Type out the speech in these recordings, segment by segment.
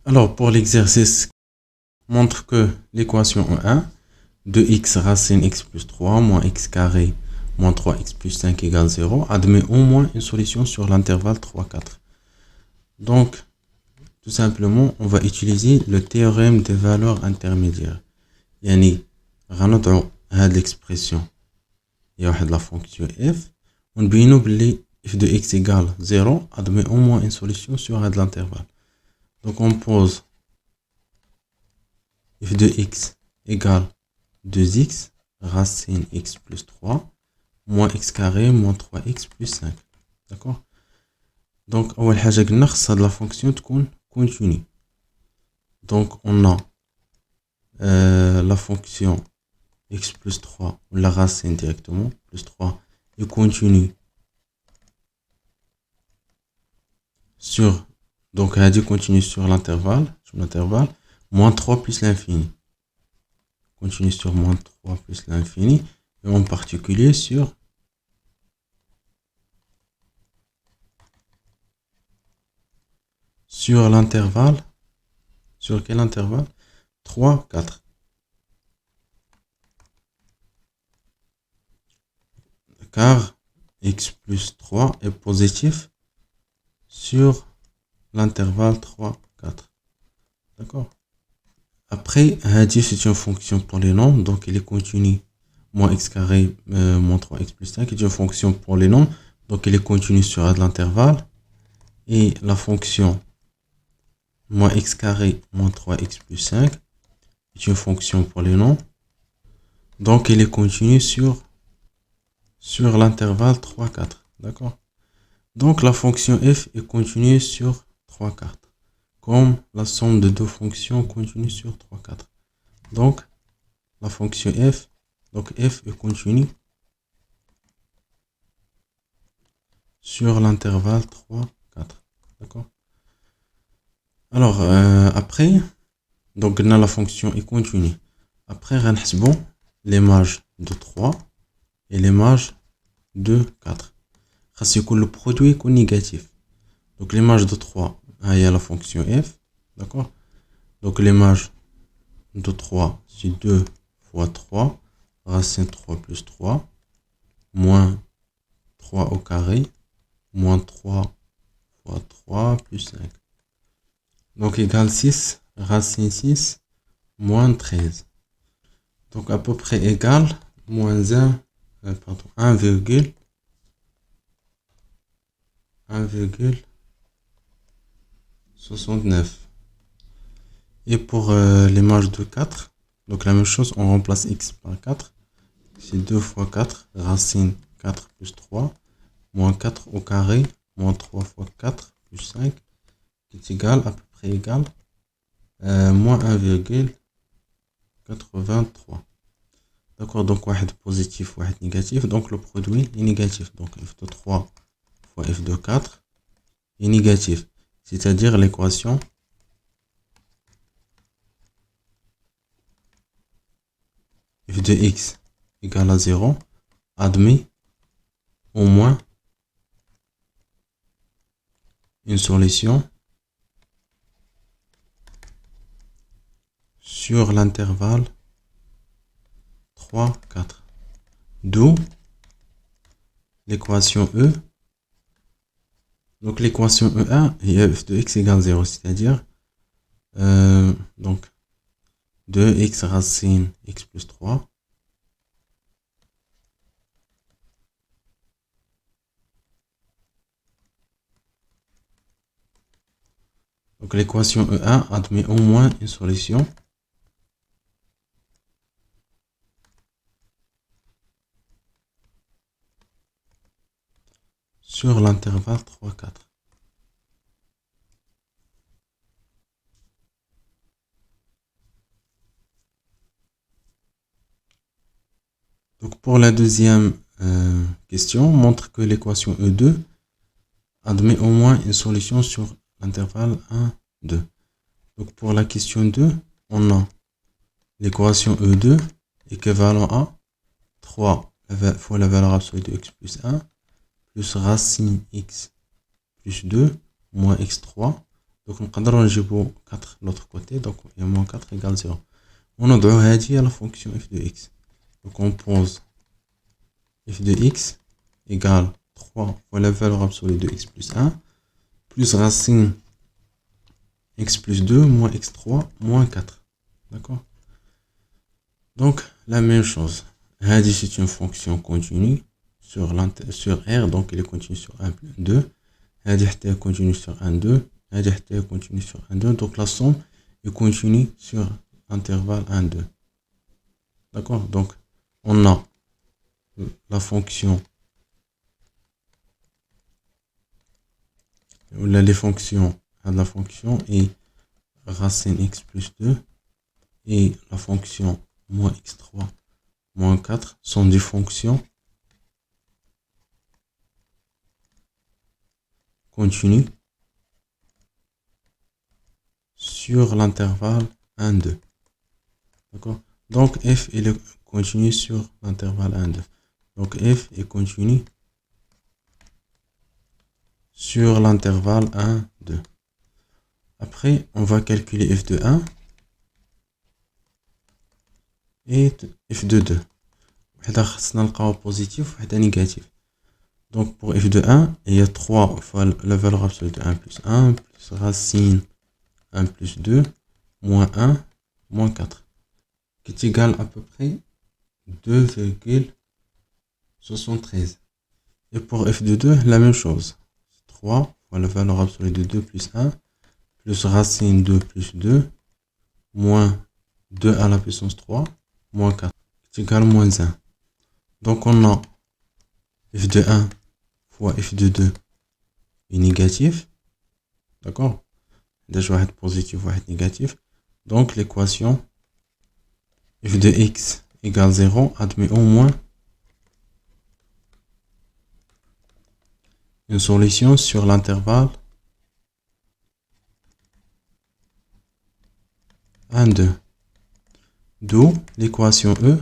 Alors, pour l'exercice, montre que l'équation E1 de x racine x plus 3 moins x carré moins 3x plus 5 égale 0 admet au moins une solution sur l'intervalle 3, 4. Donc, tout simplement, on va utiliser le théorème des valeurs intermédiaires. يعني غنضعوا هاد l'expression هي واحد la fonction f ونبينوا باللي f de x égale 0 admet au moins une solution sur هاد l'intervalle. Donc on pose f de x égale 2x racine x plus 3 moins x carré moins 3x plus 5. D'accord? Donc أول حاجة قلنا خص هاد la fonction تكون continue. Donc on a la fonction x plus 3 ou la racine directement plus 3 et continue sur donc elle dit continue sur l'intervalle moins 3 plus l'infini, continue sur moins 3 plus l'infini et en particulier sur l'intervalle, sur quel intervalle? 3, 4. Car x plus 3 est positif sur l'intervalle 3, 4. D'accord? Après, c'est une fonction pour les nombres, donc il est continu. Moins x carré moins 3x plus 5 est une fonction pour les nombres, donc il est continu sur l'intervalle. Et la fonction moins x carré moins 3x plus 5 est une fonction pour les nombres, donc il est continu sur l'intervalle 3, 4. D'accord? Donc la fonction f est continue sur 3, 4. Comme la somme de deux fonctions continue sur 3, 4. Donc la fonction f, donc f est continue sur l'intervalle 3, 4. D'accord? Alors après, donc on a la fonction est continue. Après, on va l'image de 3 et l'image de 4. C'est que le produit est négatif. Donc l'image de 3, il y a la fonction f. D'accord? Donc l'image de 3, c'est 2 fois 3, racine 3 plus 3, moins 3 au carré, moins 3 fois 3 plus 5. Donc égale 6, racine 6, moins 13. Donc à peu près égal, moins 1,69. Et pour l'image de 4, donc la même chose, on remplace x par 4. C'est 2 fois 4, racine 4 plus 3, moins 4 au carré, moins 3 fois 4 plus 5, qui est égal, à peu près égal, moins 1,83. D'accord, donc واحد positif, واحد négatif, donc le produit est négatif. Donc f de 3 fois f de 4 est négatif. C'est-à-dire l'équation f de x égale à 0 admet au moins une solution sur l'intervalle 3, 4. D'où l'équation E. Donc l'équation E1 est f de x égale 0, c'est-à-dire donc 2x racine x plus 3 donc l'équation E1 admet au moins une solution sur l'intervalle 3, 4. Donc pour la deuxième question, montre que l'équation E2 admet au moins une solution sur l'intervalle 1, 2. Donc pour la question 2, on a l'équation E2 équivalent à 3 fois la valeur absolue de x plus 1 plus racine x plus 2 moins x3 Donc نقدروا نجيبوا 4 l'autre côté. Donc il y a moins 4 égale 0. ونضعوا هذه la fonction f de x. Donc on pose f de x égale 3 fois la valeur absolue de x plus 1 plus racine x plus 2 moins x3 moins 4. D'accord? Donc la même chose. هذه c'est une fonction continue sur R. Donc il est continu sur 1 plus 2. هذه حتى continue sur 1 2. هذه حتى continue sur 1 2. Donc la somme est continue sur intervalle 1 2. D'accord? Donc on a la fonction ou les fonctions à la fonction et racine x plus 2 et la fonction moins x3 moins 4 sont des fonctions continues sur l'intervalle 1 2. D'accord? Donc f il est continu sur l'intervalle 1 2. Donc f est continu sur l'intervalle 1 2. Après on va calculer f de 1 et f de 2. وحده خصنا نلقاو positif وحده négatif. Donc pour f de 1, il y a 3 fois la valeur absolue de 1 plus 1 plus racine 1 plus 2 moins 1 moins 4 qui est égal à peu près 2,73. Et pour f de 2, la même chose. 3 fois la valeur absolue de 2 plus 1 plus racine 2 plus 2 moins 2 à la puissance 3 moins 4 qui est égal à moins 1. Donc on a f de 1 fois f de 2 est négatif. D'accord? Déjà un positif ou un négatif. Donc l'équation f de x égale 0 admet au moins une solution sur l'intervalle 1 2. D'où l'équation E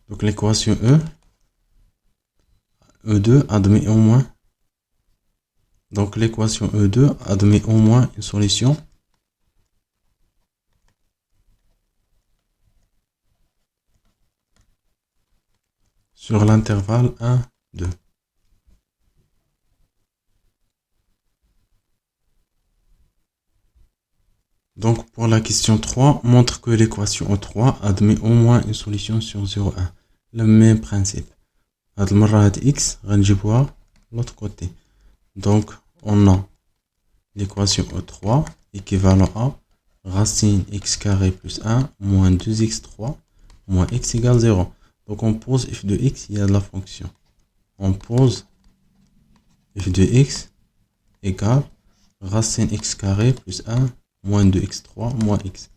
donc l'équation E2 admet au moins donc l'équation E2 admet au moins une solution sur l'intervalle 1 2. Donc pour la question 3, montre que l'équation E3 admet au moins une solution sur 0 1. Le même principe. هاد المرة هاد x غنجيبوها l'autre côté. Donc on a l'équation E3 équivalent à racine x carré plus 1 moins 2x3 moins x égale 0. Donc on pose f de x, il y a de la fonction. On pose f de x égale racine x carré plus 1 moins 2x3 moins x.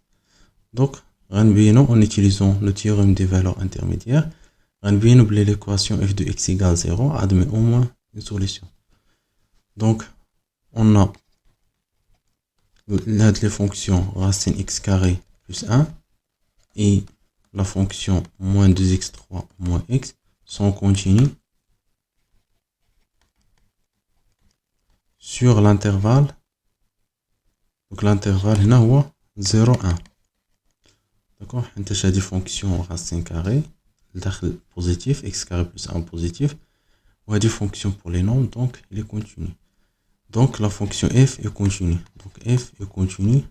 Donc en utilisant le théorème des valeurs intermédiaires, l'équation f de x égale 0 admet au moins une solution. Donc on a les fonctions racine x carré plus 1 et la fonction moins 2x3 moins x sont continues sur l'intervalle. Donc l'intervalle هنا هو 0 1. D'accord? حيت هذه fonction racine carré الداخل positif x carré plus 1 positif وهذه fonction pour les nombres donc il est continu. Donc la fonction f est continue. Donc f est continue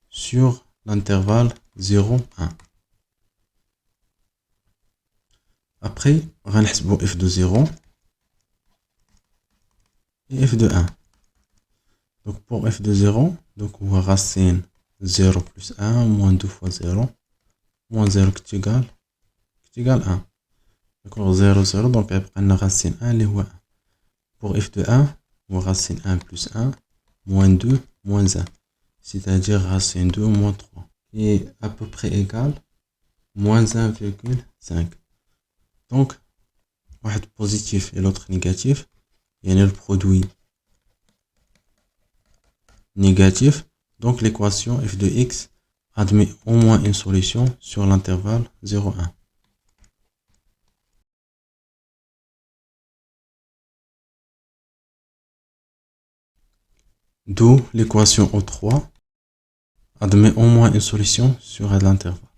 sur l'intervalle 0 1. Après غنحسبوا f de 0 et f de 1. Donc pour f de 0, donc on va racine 0 plus 1 moins 2 fois 0 moins 0 qui est égal 1. D'accord, 0 0 donc on a racine 1 les 1. Pour f de 1, on va racine 1 plus 1 moins 2 moins 1. C'est-à-dire racine 2 moins 3 qui est à peu près égal moins 1,5. Donc un positif et l'autre négatif. Il y a le produit négatif. Donc l'équation f de x admet au moins une solution sur l'intervalle 0, 1. D'où l'équation O3 admet au moins une solution sur l'intervalle.